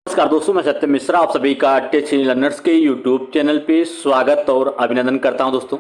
नमस्कार दोस्तों, मैं सत्यम मिश्रा आप सभी का टेक लर्नर्स के यूट्यूब चैनल पे स्वागत और अभिनंदन करता हूं।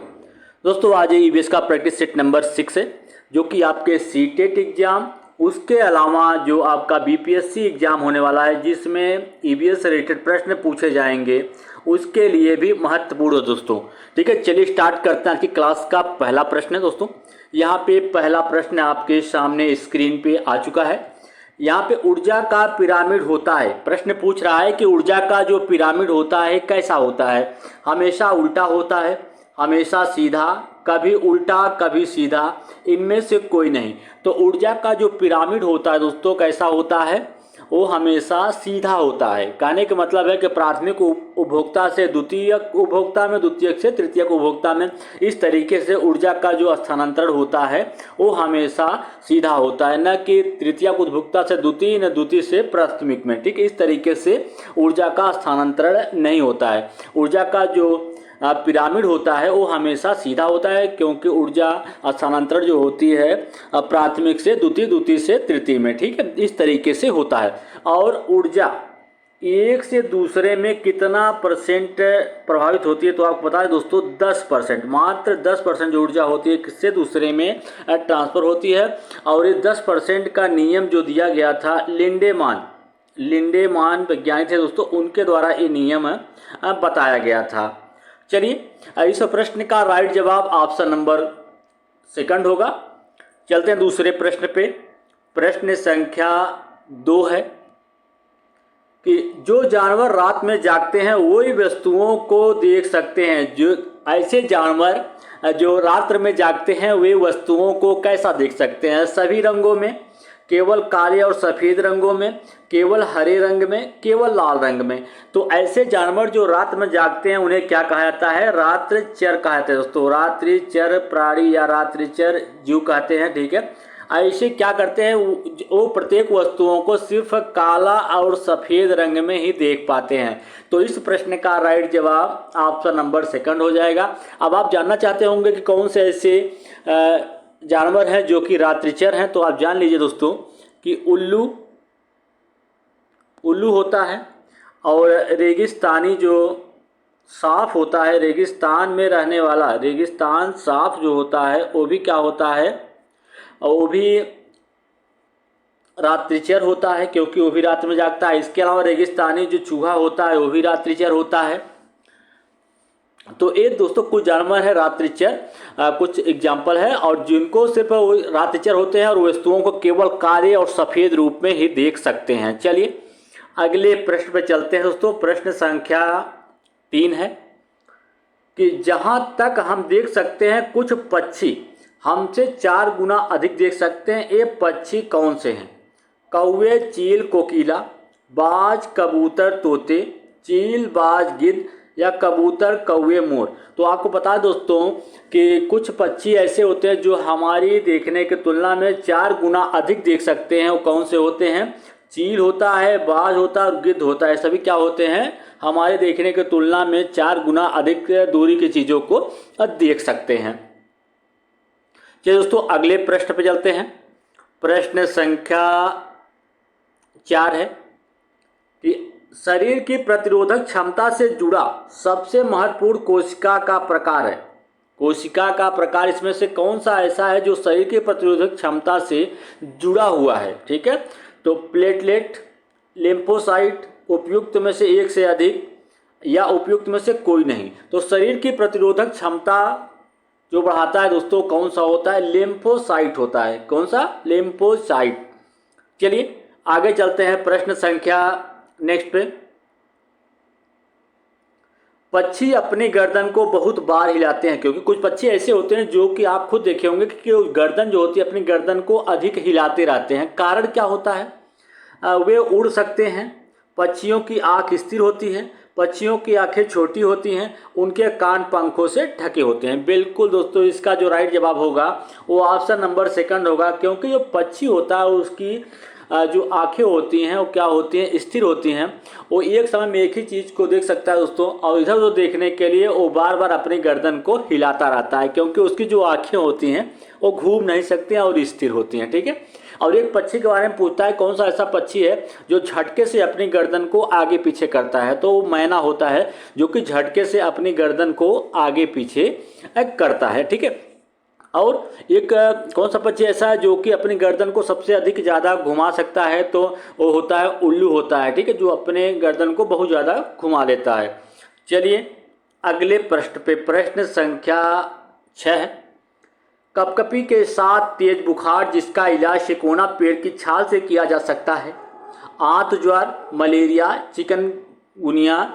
दोस्तों आज ईवीएस का प्रैक्टिस सेट नंबर 6 है, जो कि आपके सीटेट एग्जाम, उसके अलावा जो आपका बीपीएससी एग्जाम होने वाला है जिसमें ईवीएस से रिलेटेड प्रश्न पूछे जाएंगे, उसके लिए भी महत्वपूर्ण है दोस्तों। ठीक है, चलिए स्टार्ट करते हैं आज की क्लास का पहला प्रश्न है दोस्तों। यहाँ पे पहला प्रश्न आपके सामने स्क्रीन पे आ चुका है। यहाँ पे ऊर्जा का पिरामिड होता है। प्रश्न पूछ रहा है कि ऊर्जा का जो पिरामिड होता है कैसा होता है। हमेशा उल्टा होता है, हमेशा सीधा, कभी उल्टा कभी सीधा, इनमें से कोई नहीं। तो ऊर्जा का जो पिरामिड होता है दोस्तों कैसा होता है, वो हमेशा सीधा होता है। कहने का मतलब है कि प्राथमिक उपभोक्ता से द्वितीयक उपभोक्ता में, द्वितीयक से तृतीयक उपभोक्ता में, इस तरीके से ऊर्जा का जो स्थानांतरण होता है वो हमेशा सीधा होता है, न कि तृतीयक उपभोक्ता से द्वितीय, न द्वितीय से प्राथमिक में। ठीक, इस तरीके से ऊर्जा का स्थानांतरण नहीं होता है। ऊर्जा का जो पिरामिड होता है वो हमेशा सीधा होता है, क्योंकि ऊर्जा स्थानांतरण जो होती है प्राथमिक से द्वितीय, द्वितीय से तृतीय में। ठीक है, इस तरीके से होता है। और ऊर्जा एक से दूसरे में कितना परसेंट प्रभावित होती है, तो आपको पता है दोस्तों 10%, मात्र 10% जो ऊर्जा होती है किससे दूसरे में ट्रांसफ़र होती है। और ये 10% का नियम जो दिया गया था लिंडेमान वैज्ञानिक थे दोस्तों, उनके द्वारा ये नियम बताया गया था। चलिए, इस प्रश्न का राइट जवाब ऑप्शन नंबर 2 होगा। चलते हैं दूसरे प्रश्न पे। प्रश्न संख्या 2 है कि जो जानवर रात में जागते हैं वही वस्तुओं को देख सकते हैं। जो ऐसे जानवर जो रात्र में जागते हैं वे वस्तुओं को कैसा देख सकते हैं? सभी रंगों में, केवल काले और सफ़ेद रंगों में, केवल हरे रंग में, केवल लाल रंग में। तो ऐसे जानवर जो रात में जागते हैं उन्हें क्या कहा जाता है? रात्रिचर कहा जाता है दोस्तों। रात्रिचर प्राणी या रात्रिचर जीव कहते हैं। ठीक है, ऐसे क्या करते हैं, वो प्रत्येक वस्तुओं को सिर्फ काला और सफ़ेद रंग में ही देख पाते हैं। तो इस प्रश्न का राइट जवाब ऑप्शन नंबर 2 हो जाएगा। अब आप जानना चाहते होंगे कि कौन से ऐसे जानवर हैं जो कि रात्रिचर हैं, तो आप जान लीजिए दोस्तों कि उल्लू होता है, और रेगिस्तानी जो सांप होता है, रेगिस्तान में रहने वाला रेगिस्तान सांप जो होता है वो भी क्या होता है, वो भी रात्रिचर होता है, क्योंकि वो भी रात में जागता है। इसके अलावा रेगिस्तानी जो चूहा होता है वो भी रात्रिचर होता है। तो ये दोस्तों कुछ जानवर है रात्रिचर, कुछ एग्जाम्पल है, और जिनको सिर्फ वो रात्रिचर होते हैं और वस्तुओं को केवल काले और सफ़ेद रूप में ही देख सकते हैं। चलिए अगले प्रश्न पर चलते हैं दोस्तों। प्रश्न संख्या 3 है कि जहाँ तक हम देख सकते हैं कुछ पक्षी हमसे 4 गुना अधिक देख सकते हैं। ये पक्षी कौन से हैं? कौवे, चील, कोकिला, बाज, कबूतर, तोते, चील, बाज, गिद्ध, या कबूतर, कौवे, मोर। तो आपको पता है दोस्तों कि कुछ पक्षी ऐसे होते हैं जो हमारी देखने की तुलना में 4 गुना अधिक देख सकते हैं। वो कौन से होते हैं? चील होता है, बाज होता है और गिद्ध होता है। सभी क्या होते हैं? हमारे देखने की तुलना में 4 गुना अधिक दूरी की चीज़ों को देख सकते हैं। चलिए दोस्तों अगले प्रश्न पे चलते हैं। प्रश्न संख्या 4 है कि शरीर की प्रतिरोधक क्षमता से जुड़ा सबसे महत्वपूर्ण कोशिका का प्रकार है। कोशिका का प्रकार इसमें से कौन सा ऐसा है जो शरीर की प्रतिरोधक क्षमता से जुड़ा हुआ है? ठीक है, तो प्लेटलेट, लिम्फोसाइट, उपयुक्त में से एक से अधिक, या उपयुक्त में से कोई नहीं। तो शरीर की प्रतिरोधक क्षमता जो बढ़ाता है दोस्तों कौन सा होता है? लिम्फोसाइट होता है। कौन सा? लिम्फोसाइट। चलिए आगे चलते हैं। प्रश्न संख्या नेक्स्ट पे। पक्षी अपनी गर्दन को बहुत बार हिलाते हैं, क्योंकि कुछ पक्षी ऐसे होते हैं जो कि आप खुद देखे होंगे कि गर्दन जो होती है अपनी गर्दन को अधिक हिलाते रहते हैं। कारण क्या होता है? वे उड़ सकते हैं, पक्षियों की आँख स्थिर होती है, पक्षियों की आंखें छोटी होती हैं, उनके कान पंखों से ढके होते हैं। बिल्कुल दोस्तों, इसका जो राइट जवाब होगा वो ऑप्शन नंबर 2 होगा, क्योंकि जो पक्षी होता है उसकी जो आंखें होती हैं वो क्या होती हैं? स्थिर होती हैं। वो एक समय में एक ही चीज़ को देख सकता है दोस्तों, और इधर उधर देखने के लिए वो बार बार अपनी गर्दन को हिलाता रहता है, क्योंकि उसकी जो आंखें होती हैं वो घूम नहीं सकती हैं और स्थिर होती हैं। ठीक है, और एक पक्षी के बारे में पूछता है कौन सा ऐसा पक्षी है जो झटके से अपनी गर्दन को आगे पीछे करता है, तो वो मैना होता है जो कि झटके से अपनी गर्दन को आगे पीछे करता है। ठीक है, और एक कौन सा पक्षी ऐसा है जो कि अपनी गर्दन को सबसे अधिक ज़्यादा घुमा सकता है, तो वो होता है उल्लू होता है। ठीक है, जो अपने गर्दन को बहुत ज़्यादा घुमा लेता है। चलिए अगले प्रश्न पे, प्रश्न संख्या 6। कपकपी के साथ तेज बुखार जिसका इलाज सिकोना पेड़ की छाल से किया जा सकता है। आंत ज्वर, मलेरिया, चिकनगुनिया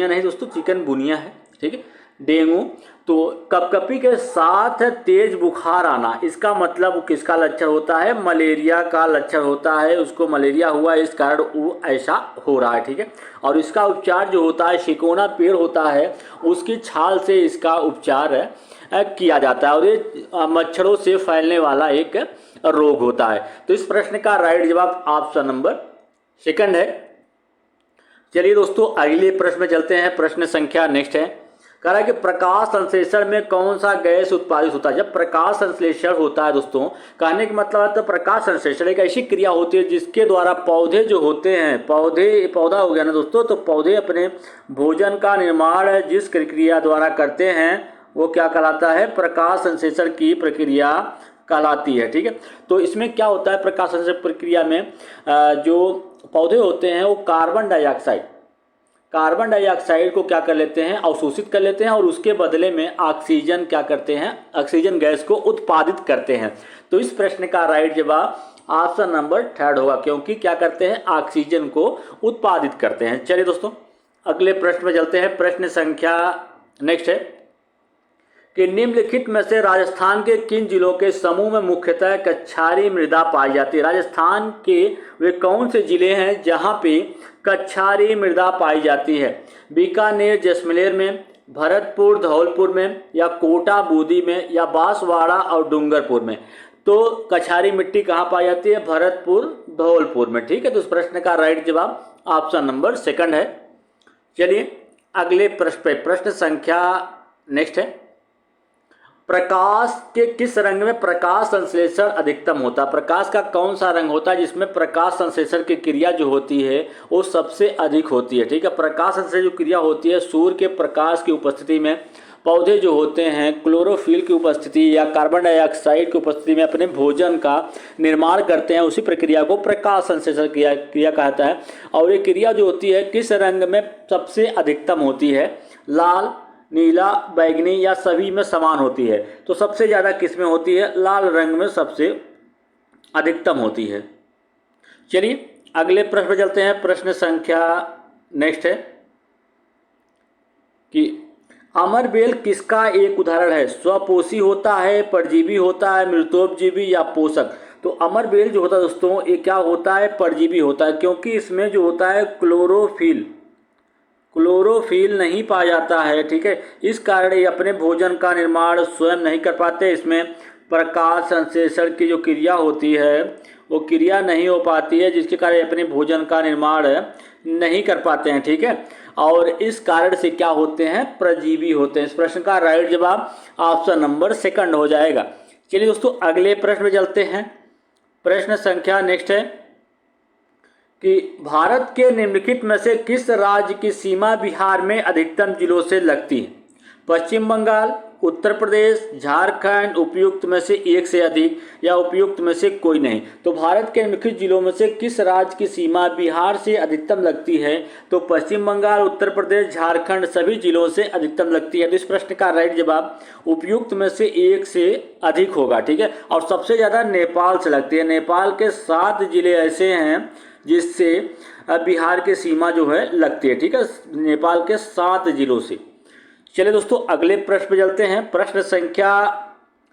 नहीं दोस्तों, चिकनगुनिया है। ठीक है, डेंगू। तो कपकपी के साथ तेज बुखार आना, इसका मतलब किसका लक्षण होता है? मलेरिया का लक्षण होता है। उसको मलेरिया हुआ इस कारण वो ऐसा हो रहा है। ठीक है, और इसका उपचार जो होता है, सिकोना पेड़ होता है उसकी छाल से इसका उपचार किया जाता है, और ये मच्छरों से फैलने वाला एक रोग होता है। तो इस प्रश्न का राइट जवाब ऑप्शन नंबर सेकंड है। चलिए दोस्तों अगले प्रश्न में चलते हैं। प्रश्न संख्या नेक्स्ट है, कह रहा है कि प्रकाश संश्लेषण में कौन सा गैस उत्पादित होता है? जब प्रकाश संश्लेषण होता है दोस्तों, कहने का मतलब है तो प्रकाश संश्लेषण एक ऐसी क्रिया होती है जिसके द्वारा पौधे जो होते हैं, पौधा हो गया ना दोस्तों, तो पौधे अपने भोजन का निर्माण जिस प्रक्रिया द्वारा करते हैं वो क्या कहलाता है? प्रकाश संश्लेषण की प्रक्रिया कहलाती है। ठीक है, तो इसमें क्या होता है प्रकाश संश्लेषण प्रक्रिया में, जो पौधे होते हैं वो कार्बन डाइऑक्साइड को क्या कर लेते हैं? अवशोषित कर लेते हैं, और उसके बदले में ऑक्सीजन क्या करते हैं? ऑक्सीजन गैस को उत्पादित करते हैं। तो इस प्रश्न का राइट जवाब ऑप्शन नंबर थर्ड होगा, क्योंकि क्या करते हैं? ऑक्सीजन को उत्पादित करते हैं। चलिए दोस्तों अगले प्रश्न में चलते हैं। प्रश्न संख्या नेक्स्ट है कि निम्नलिखित में से राजस्थान के किन जिलों के समूह में मुख्यतः कच्छारी मृदा पाई जाती है? राजस्थान के वे कौन से जिले हैं जहां पे कच्छारी मृदा पाई जाती है? बीकानेर जैसलमेर में, भरतपुर धौलपुर में, या कोटा बूंदी में, या बांसवाड़ा और डूंगरपुर में? तो कच्छारी मिट्टी कहाँ पाई जाती है? भरतपुर धौलपुर में। ठीक है, तो इस प्रश्न का राइट जवाब ऑप्शन नंबर सेकंड है। चलिए अगले प्रश्न पे, प्रश्न संख्या नेक्स्ट है, प्रकाश के किस रंग में प्रकाश संश्लेषण अधिकतम होता है? प्रकाश का कौन सा रंग होता है जिसमें प्रकाश संश्लेषण की क्रिया जो होती है वो सबसे अधिक होती है? ठीक है, प्रकाश संश्लेषण जो क्रिया होती है, सूर्य के प्रकाश की उपस्थिति में पौधे जो होते हैं क्लोरोफिल की उपस्थिति या कार्बन डाइऑक्साइड की उपस्थिति में अपने भोजन का निर्माण करते हैं, उसी प्रक्रिया को प्रकाश संश्लेषण क्रिया कहता है। और ये क्रिया जो होती है किस रंग में सबसे अधिकतम होती है? लाल, नीला, बैंगनी, या सभी में समान होती है? तो सबसे ज़्यादा किस में होती है? लाल रंग में सबसे अधिकतम होती है। चलिए अगले प्रश्न पर चलते हैं। प्रश्न संख्या नेक्स्ट है कि अमरबेल किसका एक उदाहरण है? स्वपोषी होता है, परजीवी होता है, मृतोपजीवी, या पोषक? तो अमरबेल जो होता है दोस्तों ये क्या होता है? परजीवी होता है, क्योंकि इसमें जो होता है क्लोरोफिल नहीं पाया जाता है। ठीक है, इस कारण ये अपने भोजन का निर्माण स्वयं नहीं कर पाते। इसमें प्रकाश संश्लेषण की जो क्रिया होती है वो क्रिया नहीं हो पाती है, जिसके कारण अपने भोजन का निर्माण नहीं कर पाते हैं। ठीक है, और इस कारण से क्या होते हैं? परजीवी होते हैं। इस प्रश्न का राइट जवाब ऑप्शन नंबर सेकंड हो जाएगा। चलिए दोस्तों अगले प्रश्न में चलते हैं। प्रश्न संख्या नेक्स्ट है कि भारत के निम्नलिखित में से किस राज्य की सीमा बिहार में अधिकतम जिलों से लगती है? पश्चिम बंगाल, उत्तर प्रदेश, झारखंड, उपयुक्त में से एक से अधिक, या उपयुक्त में से कोई नहीं? तो भारत के निम्नलिखित जिलों में से किस राज्य की सीमा बिहार से अधिकतम लगती है? तो पश्चिम बंगाल, उत्तर प्रदेश, झारखंड सभी जिलों से अधिकतम लगती है। तो इस प्रश्न का राइट जवाब उपयुक्त में से एक से अधिक होगा। ठीक है, और सबसे ज़्यादा नेपाल से लगती है। नेपाल के 7 जिले ऐसे हैं जिससे बिहार की सीमा जो है लगती है। ठीक है, नेपाल के 7 जिलों से। चलिए दोस्तों अगले प्रश्न पे चलते हैं। प्रश्न संख्या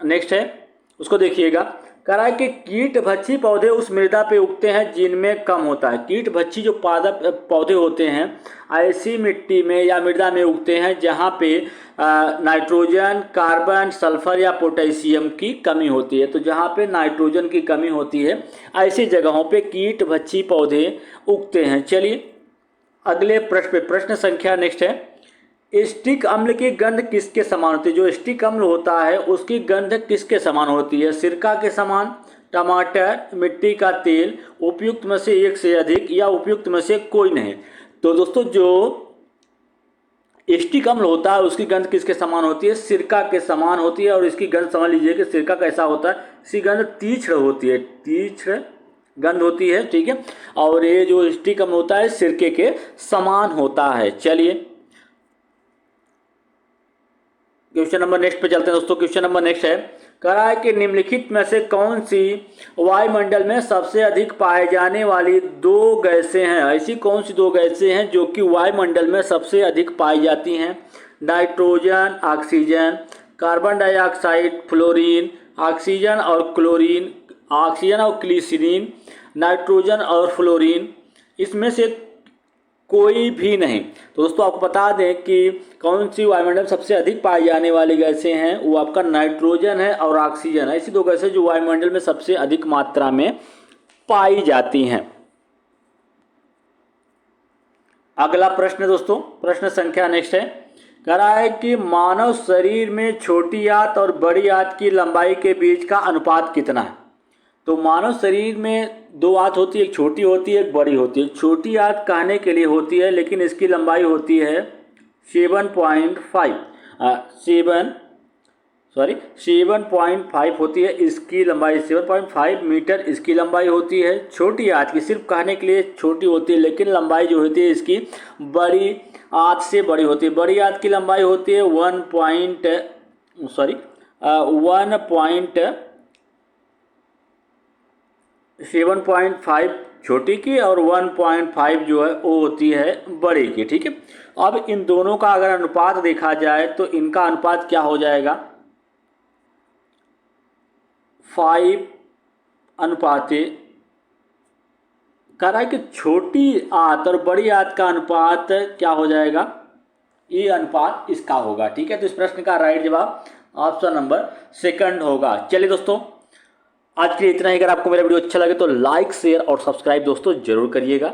नेक्स्ट है, उसको देखिएगा। कह रहा है कि कीटभक्षी पौधे उस मृदा पे उगते हैं जिनमें कम होता है। कीटभक्षी जो पौधे होते हैं ऐसी मिट्टी में या मृदा में उगते हैं जहाँ पे नाइट्रोजन, कार्बन, सल्फर या पोटेशियम की कमी होती है। तो जहाँ पे नाइट्रोजन की कमी होती है ऐसी जगहों पे कीटभक्षी पौधे उगते हैं। चलिए अगले प्रश्न पे, प्रश्न संख्या नेक्स्ट है, स्टिक अम्ल की गंध किसके समान होती है? जो स्टिक अम्ल होता है उसकी गंध किसके समान होती है? सिरका के समान, टमाटर, मिट्टी का तेल, उपयुक्त में से एक से अधिक या उपयुक्त में से कोई नहीं। तो दोस्तों जो स्टिक अम्ल होता है उसकी गंध किसके समान होती है? सिरका के समान होती है। और इसकी गंध समझ लीजिए कि सिरका कैसा होता है, इसकी गंध तीक्ष्ण होती है, तीक्ष्ण गंध होती है, ठीक है। और ये जो स्टिक अम्ल होता है सिरके के समान होता है। चलिए क्वेश्चन नंबर नेक्स्ट पे चलते हैं दोस्तों। क्वेश्चन नंबर नेक्स्ट है, कह रहा है कि निम्नलिखित में से कौन सी वायुमंडल में सबसे अधिक पाए जाने वाली दो गैसें हैं? ऐसी कौन सी दो गैसें हैं जो कि वायुमंडल में सबसे अधिक पाई जाती हैं? Nitrogen, oxygen, carbon dioxide, fluorine, oxygen और क्लोरीन, ऑक्सीजन और ग्लिसरीन, नाइट्रोजन और फ्लोरीन, इसमें से कोई भी नहीं। तो दोस्तों आपको बता दें कि कौन सी वायुमंडल सबसे अधिक पाई जाने वाली गैसें हैं, वो आपका नाइट्रोजन है और ऑक्सीजन है। ऐसी दो गैसें जो वायुमंडल में सबसे अधिक मात्रा में पाई जाती हैं। अगला प्रश्न दोस्तों, प्रश्न संख्या नेक्स्ट है, कह रहा है कि मानव शरीर में छोटी आंत और बड़ी आंत की लंबाई के बीच का अनुपात कितना है? तो मानव शरीर में दो आंत होती है, एक छोटी होती है एक बड़ी होती है। छोटी आंत कहने के लिए होती है लेकिन इसकी लंबाई होती है 7.5 होती है इसकी लंबाई, 7.5 मीटर इसकी लंबाई होती है। छोटी आंत की सिर्फ कहने के लिए छोटी होती है लेकिन लंबाई जो होती है इसकी बड़ी आंत से बड़ी होती है। बड़ी आंत की लंबाई होती है 7.5 छोटी की और 1.5 जो है वो होती है बड़ी की, ठीक है। अब इन दोनों का अगर अनुपात देखा जाए तो इनका अनुपात क्या हो जाएगा? 5 अनुपाते, कह रहा है कि छोटी आंत और बड़ी आंत का अनुपात क्या हो जाएगा? ये अनुपात इसका होगा, ठीक है। तो इस प्रश्न का राइट जवाब ऑप्शन नंबर सेकंड होगा। चलिए दोस्तों आज के लिए इतना ही। अगर आपको मेरा वीडियो अच्छा लगे तो लाइक, शेयर और सब्सक्राइब दोस्तों जरूर करिएगा।